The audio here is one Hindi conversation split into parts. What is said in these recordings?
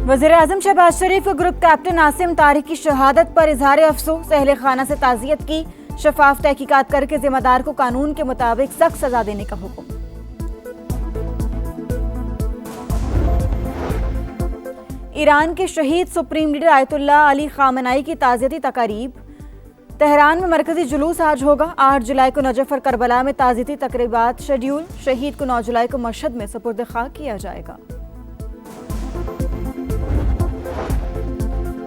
वज़ीर-ए-आज़म शहबाज शरीफ को ग्रुप कैप्टन आसिम तारिक की शहादत पर इजहार अफसोस, अहले खाना से ताज़ियत की। शफाफ तहकीकात करके जिम्मेदार को कानून के मुताबिक सख्त सजा देने का हुक्म। ईरान के शहीद supreme leader Ayatollah Ali Khamenei की ताज़ियती तकारीब। तेहरान में मरकजी जुलूस आज होगा। 8 जुलाई को नजफ और करबला में ताज़ियती तकरीबात शेड्यूल। शहीद को 9 जुलाई को मशहद में सुपुर्द खाक किया जाएगा।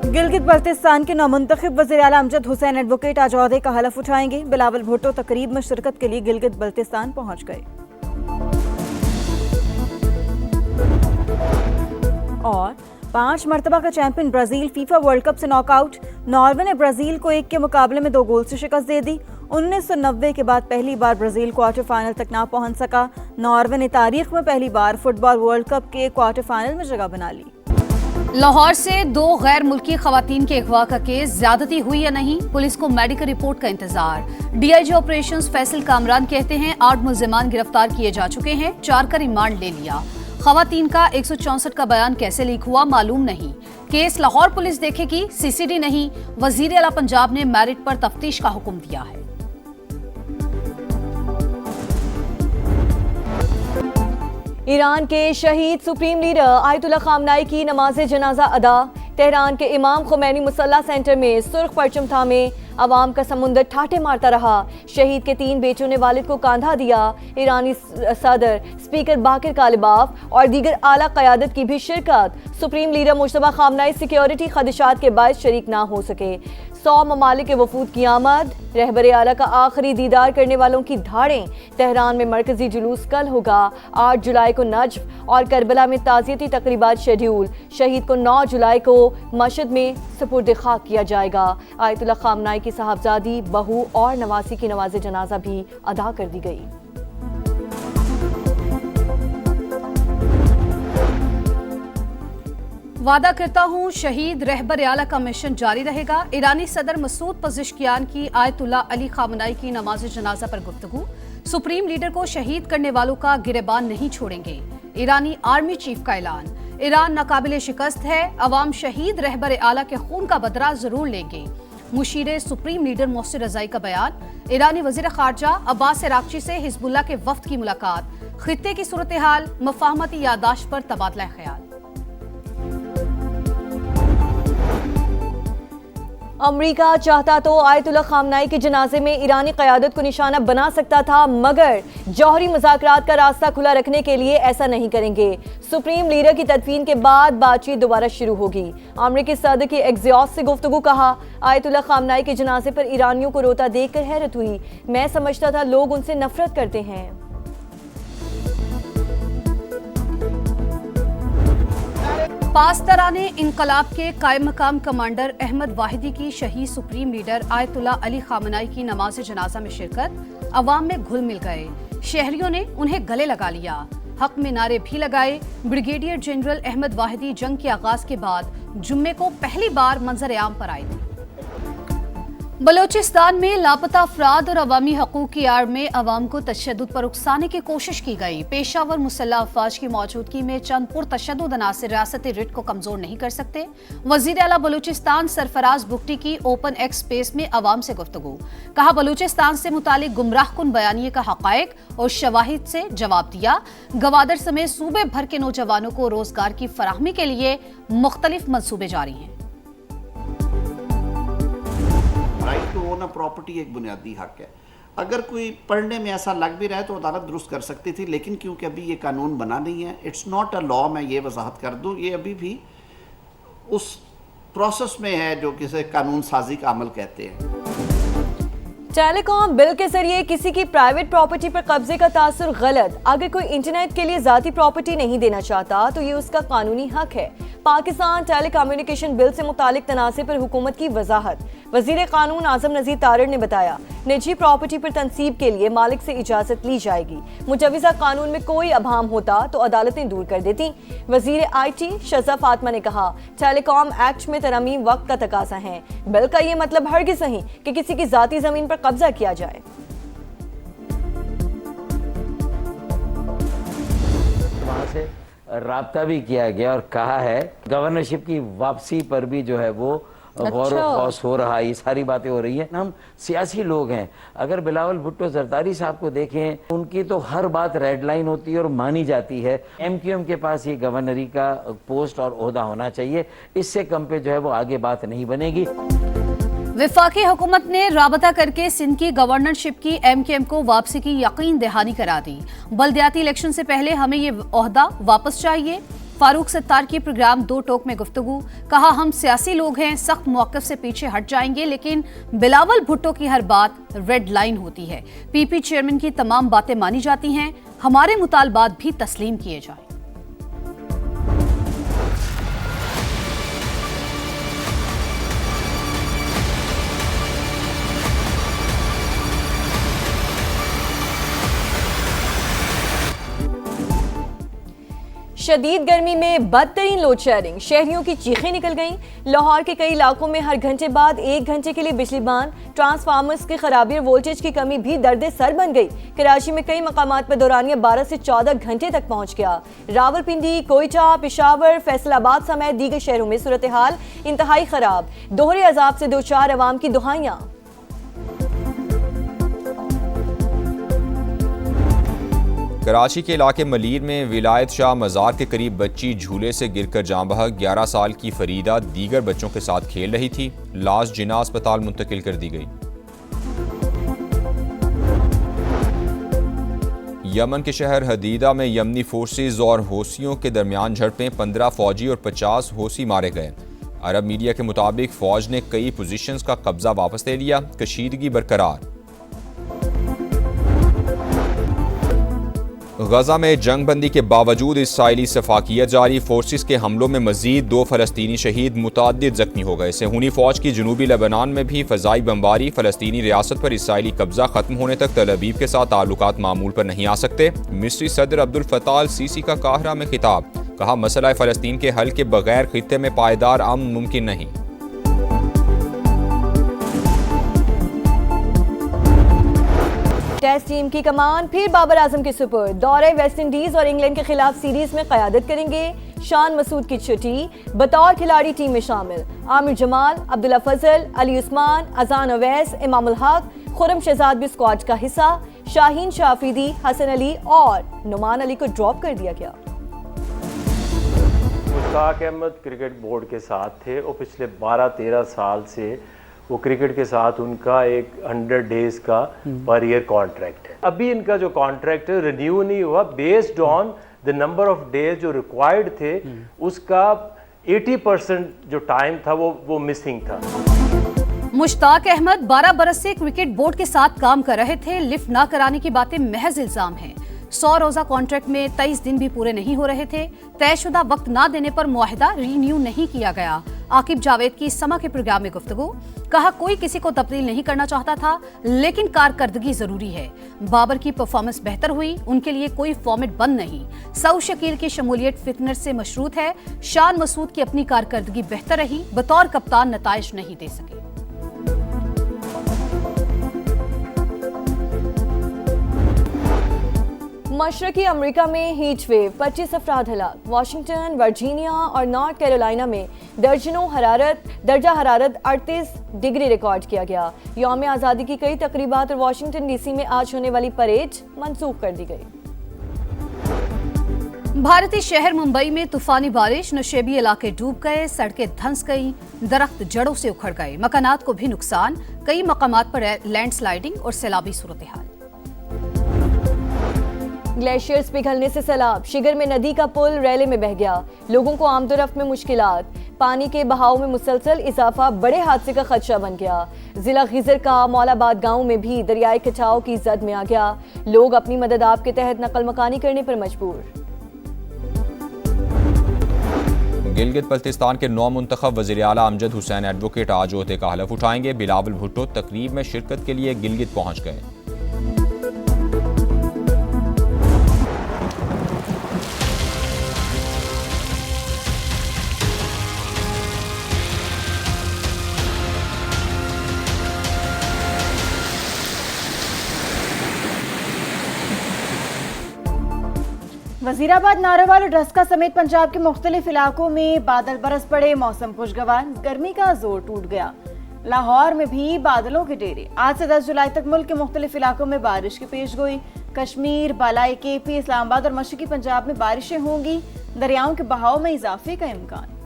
गिलगित बल्तिस्तान के नौमुंतखब वज़ीर आला अमजद हुसैन एडवोकेट आज ओहदे का हलफ उठाएंगे। बिलावल भुट्टो तकरीब में शिरकत के लिए गिलगित बल्तिस्तान पहुंच गए। और 5 मरतबा का champion Brazil FIFA world cup से नॉकआउट। नॉर्वे ने ब्राजील को 1 के मुकाबले में 2 गोल से शिकस्त दे दी। 1990 के बाद पहली बार ब्राजील क्वार्टर फाइनल तक ना पहुंच सका। नॉर्वे ने तारीख में पहली बार फुटबॉल वर्ल्ड कप के क्वार्टर फाइनल में जगह बना ली। लाहौर से 2 गैर मुल्की खवातीन के अगवा का केस, ज्यादती हुई या नहीं, पुलिस को मेडिकल रिपोर्ट का इंतजार। डीआईजी ऑपरेशंस फैसल कामरान कहते हैं 8 मुल्जिमान गिरफ्तार किए जा चुके हैं, 4 का रिमांड ले लिया। खवातीन का 164 का बयान कैसे लीक हुआ मालूम नहीं। केस लाहौर पुलिस देखेगी, सीसीडी नहीं। वजीर आला पंजाब ने मेरिट पर तफ्तीश का हुक्म दिया है। ईरान के शहीद सुप्रीम लीडर आयतुल्लाह खामेनेई की नमाज जनाजा अदा। तेहरान के इमाम खुमैनी मुसल्ला सेंटर में सुर्ख परचम थामे अवाम का समुंदर ठाटे मारता रहा। शहीद के 3 बेटों ने वालिद को कांधा दिया। ईरानी सदर स्पीकर बाकिर कालिबाफ और दीगर आला क़यादत की भी शिरकत। Supreme leader Mojtaba Khamenei security खदशात के बायस शरीक ना हो सके। 100 ममालिक के वफूद की आमद। रहबर आला का आखिरी दीदार करने वालों की धाड़ें। तेहरान में मरकजी जुलूस कल होगा। 8 जुलाई को नजफ और करबला में ताज़ियती तकरीबात शेड्यूल। शहीद को 9 जुलाई को मशहद में सुपुर्द खाक किया जाएगा। आयतुल्लाह खामेनेई की साहबजादी, बहू और नवासी की नमाज जनाजा भी अदा कर दी गई। वादा करता हूं शहीद रहबर आला का मिशन जारी रहेगा। ईरानी सदर मसूद पज़ेश्कियान की आयतुल्लाह अली खामेनेई की नमाज जनाजा पर गुफ्तगू। सुप्रीम लीडर को शहीद करने वालों का गिरेबान नहीं छोड़ेंगे। ईरानी आर्मी चीफ का ऐलान। ईरान नाकाबिले शिकस्त है, अवाम शहीद रहबर आला के खून का बदला जरूर लेंगे। मुशीर सुप्रीम लीडर मोहसिन रज़ाई का बयान। ईरानी वज़ीर ख़ारजा अब्बास अराग़ची से हिज़्बुल्लाह के वफ़द की मुलाकात। खित्ते की सूरत हाल, मफ़ाहमती यादाश्त पर तबादला ख्याल। अमरीका चाहता तो आयतुल्लाह खामेनेई के जनाजे में ईरानी क़यादत को निशाना बना सकता था, मगर जौहरी मुज़ाकरात का रास्ता खुला रखने के लिए ऐसा नहीं करेंगे। सुप्रीम लीडर की तदफीन के बाद बातचीत दोबारा शुरू होगी। अमरीकी सदर की एक्सियोस से गुफ्तगू। कहा, आयतुल्लाह खामेनेई के जनाजे पर ईरानियों को रोता देखकर हैरत हुई। मैं समझता था लोग उनसे नफरत करते हैं। पासदाराने इनकलाब के कायम मकाम कमांडर अहमद वाहिदी की शहीद supreme leader Ayatollah Ali Khamenei की नमाज जनाजा में शिरकत। अवाम में घुल मिल गए। शहरियों ने उन्हें गले लगा लिया। हक में नारे भी लगाए। ब्रिगेडियर जनरल अहमद वाहिदी जंग के आगाज के बाद जुम्मे को पहली बार मंजर आम पर आए थे। बलोचिस्तान में लापता अफराद और अवामी हकूक की आड़ में अवाम को तशद्दुद पर उकसाने की कोशिश की गई। पेशावर मुसल्लह अफवाज की मौजूदगी में चंद पुरतशद्दुद अनासिर रियासती रिट को कमजोर नहीं कर सकते। वजीर आला बलूचिस्तान सरफराज बुगटी की ओपन एक्स स्पेस में अवाम से गुफ्तगू। कहा, बलूचिस्तान से मुतालिक गुमराहकुन बयानिए का हकायक और शवाहिद से जवाब दिया। गवादर समेत सूबे भर के नौजवानों को रोजगार की फराहमी के लिए मुख्तलिफ मंसूबे जारी हैं। Right to own a property एक बुनियादी हक है। अगर कोई पढ़ने में ऐसा लग भी रहा है तो अदालत दुरुस्त कर सकती थी, लेकिन क्योंकि अभी ये कानून बना नहीं है, इट्स नॉट अ लॉ। मैं ये वजाहत कर दूं, ये अभी भी उस प्रोसेस में है जो किसे कानून साजी का अमल कहते हैं। टेलीकॉम बिल के जरिए किसी की प्राइवेट प्रॉपर्टी पर कब्जे का तासुर गलत। अगर कोई इंटरनेट के लिए जाती प्रॉपर्टी नहीं देना चाहता तो ये उसका कानूनी हक है। पाकिस्तान टेलीकम्युनिकेशन बिल से मुतालिक तनाज़े पर हुकूमत की वजाहत। वजीर कानून आजम नज़ीर तारड़ ने बताया, निजी प्रॉपर्टी पर तनसीब के लिए मालिक से इजाज़त ली जाएगी। मुजवज़ा कानून में कोई अभाम होता तो अदालतें दूर कर देती। वजीर IT शज़ा फातिमा ने कहा, टेलीकॉम एक्ट में तरमीम वक्त का तकाजा है। बिल का ये मतलब हरगिज़ नहीं कि किसी की जाती ज़मीन पर कब्जा किया जाए। वहाँ से राब्ता भी किया गया और कहा है गवर्नरशिप की वापसी पर भी जो है वो गौर व खौस हो रहा है। ये सारी बातें हो रही हैं। हम सियासी लोग हैं, अगर बिलावल भुट्टो जरदारी साहब को देखें, उनकी तो हर बात रेड लाइन होती है और मानी जाती है। MQM के पास ये गवर्नरी का पोस्ट और ओहदा होना चाहिए, इससे कम पे जो है वो आगे बात नहीं बनेगी। विफाकी हुकूमत ने राबता करके सिंध की गवर्नरशिप की MQM को वापसी की यकीन दहानी करा दी। बल्दियाती इलेक्शन से पहले हमें ये ओहदा वापस चाहिए। फारूक सत्तार की प्रोग्राम दो टोक में गुफ्तगू, कहा हम सियासी लोग हैं, सख्त मौक़िफ़ से पीछे हट जाएंगे, लेकिन बिलावल भुट्टो की हर बात रेड लाइन होती है। PP चेयरमैन की तमाम बातें मानी जाती हैं, हमारे मुतालबात भी तस्लीम किए जाएं। शदीद गर्मी में बदतरीन लोड शेयरिंग, शहरियों की चीखें निकल गईं। लाहौर के कई इलाकों में हर घंटे बाद 1 घंटे के लिए बिजली बंद, ट्रांसफार्मर्स की खराबी और वोल्टेज की कमी भी दर्द सर बन गई। कराची में कई मकामात पर दौरानिया 12 से 14 घंटे तक पहुंच गया। रावलपिंडी, कोयटा, पेशावर, फैसलाबाद समेत दीगर शहरों में सूरत हाल इंतहाई खराब। दोहरे अजाब से दो चार अवाम की दुहाइयां। कराची के इलाके मलीर में विलायत शाह मज़ार के करीब बच्ची झूले से गिरकर जाँ बहक। 11 साल की फरीदा दीगर बच्चों के साथ खेल रही थी। लाश जिना अस्पताल मुंतकिल कर दी गई। यमन के शहर हदीदा में यमनी फोर्सेज और हौसियों के दरमियान झड़पें, 15 फौजी और 50 हौसी मारे गए। अरब मीडिया के मुताबिक फौज ने कई पोजीशंस का कब्जा वापस ले लिया, कशीदगी बरकरार। गजा में जंग बंदी के बावजूद इसराइली सफाकियत जारी। फोर्सेस के हमलों में मजीद 2 फलस्तीनी शहीद, मुताद्दिद जख्मी हो गए। सेहूनी फौज की जनूबी लेबनान में भी फजाई बमबारी। फलस्तीनी रियासत पर इसराइली कब्जा खत्म होने तक तल अवीव के साथ ताल्लुकात मामूल पर नहीं आ सकते। मिस्री सदर अब्दुल फताह अल सीसी का काहिरा में खिताब, कहा मसला फ़लस्तीन के हल के बगैर खित्ते में पायदार अमन मुमकिन नहीं। टेस्ट टीम की कमान फिर बाबर आजम के सुपुर्द। दौरे वेस्ट इंडीज और इंग्लैंड के खिलाफ सीरीज में क़यादत करेंगे। शान मसूद की छुट्टी, बतौर खिलाड़ी टीम में शामिल। आमिर जमाल, अब्दुल्ला फजल, अली उस्मान, अजान अवैस, इमामुल हक, खुरम शहजाद भी स्क्वाड का हिस्सा। शाहीन शाफिदी, हसन अली और नुमान अली को ड्रॉप कर दिया गया। मुश्ताक अहमद क्रिकेट बोर्ड के साथ थे और पिछले 12-13 साल से वो क्रिकेट के साथ उनका एक 100 डेज का पर ईयर कॉन्ट्रैक्ट है। अभी इनका जो कॉन्ट्रैक्ट है रिन्यू नहीं हुआ, based on the number of days जो रिक्वायर्ड थे उसका 80% जो टाइम था वो मिसिंग था। मुश्ताक अहमद 12 बरस से क्रिकेट बोर्ड के साथ काम कर रहे थे। लिफ्ट ना कराने की बातें महज इल्जाम हैं। 100 रोजा कॉन्ट्रैक्ट में 23 दिन भी पूरे नहीं हो रहे थे। तयशुदा वक्त ना देने पर मुआहिदा रीन्यू नहीं किया गया। आकिब जावेद की समा के प्रोग्राम में गुफ्तगू, कहा कोई किसी को तब्दील नहीं करना चाहता था, लेकिन कारकर्दगी जरूरी है। बाबर की परफॉर्मेंस बेहतर हुई, उनके लिए कोई फॉर्मेट बंद नहीं। सऊद शकील की शमूलियत फिटनेस से मशरूत है। शान मसूद की अपनी कारकर्दगी बेहतर रही, बतौर कप्तान नताइज नहीं दे सके। मशरकी अमेरिका में हीट वेव, 25 अफराद हलाक। वाशिंगटन, वर्जीनिया और नॉर्थ कैरोलिना में दर्जा हरारत 38 डिग्री रिकॉर्ड किया गया। यौम आज़ादी की कई तकरीबात और वाशिंगटन DC में आज होने वाली परेड मंसूख कर दी गई। भारतीय शहर मुंबई में तूफानी बारिश, नशेबी इलाके डूब गए, सड़कें धंस गई, दरख्त जड़ों से उखड़ गए, मकानात को भी नुकसान। कई मकामात पर लैंडस्लाइडिंग और सैलाबी सूरत हाल। ग्लेशियर्स पिघलने से सैलाब, शिगर में नदी का पुल रैले में बह गया। लोगों को आमदोरफ्त में मुश्किलात। पानी के बहाव में मुसलसल इजाफा बड़े हादसे का खदशा बन गया। जिला खिजर का मौलाबाद गांव में भी दरियाई कटाव की जद में आ गया। लोग अपनी मदद आप के तहत नकल मकानी करने पर मजबूर। गिलगित बल्तिस्तान के नौ मुंतखब वज़ीर आला अमजद हुसैन एडवोकेट आज ओहदे का हलफ उठाएंगे। बिलावल भुट्टो तकरीब में शिरकत के लिए गिलगित पहुंच गए। वजीराबाद, नारोवाल और डस्का समेत पंजाब के मुख्तलिफ इलाकों में बादल बरस पड़े, मौसम खुशगवार, गर्मी का जोर टूट गया। लाहौर में भी बादलों के डेरे। आज से 10 जुलाई तक मुल्क के मुख्तलिफ इलाकों में बारिश की पेशगोई। कश्मीर, बालाई केपी, इस्लामाबाद और मशरकी पंजाब में बारिशें होंगी। दरियाओं के बहाव में इजाफे का इम्कान।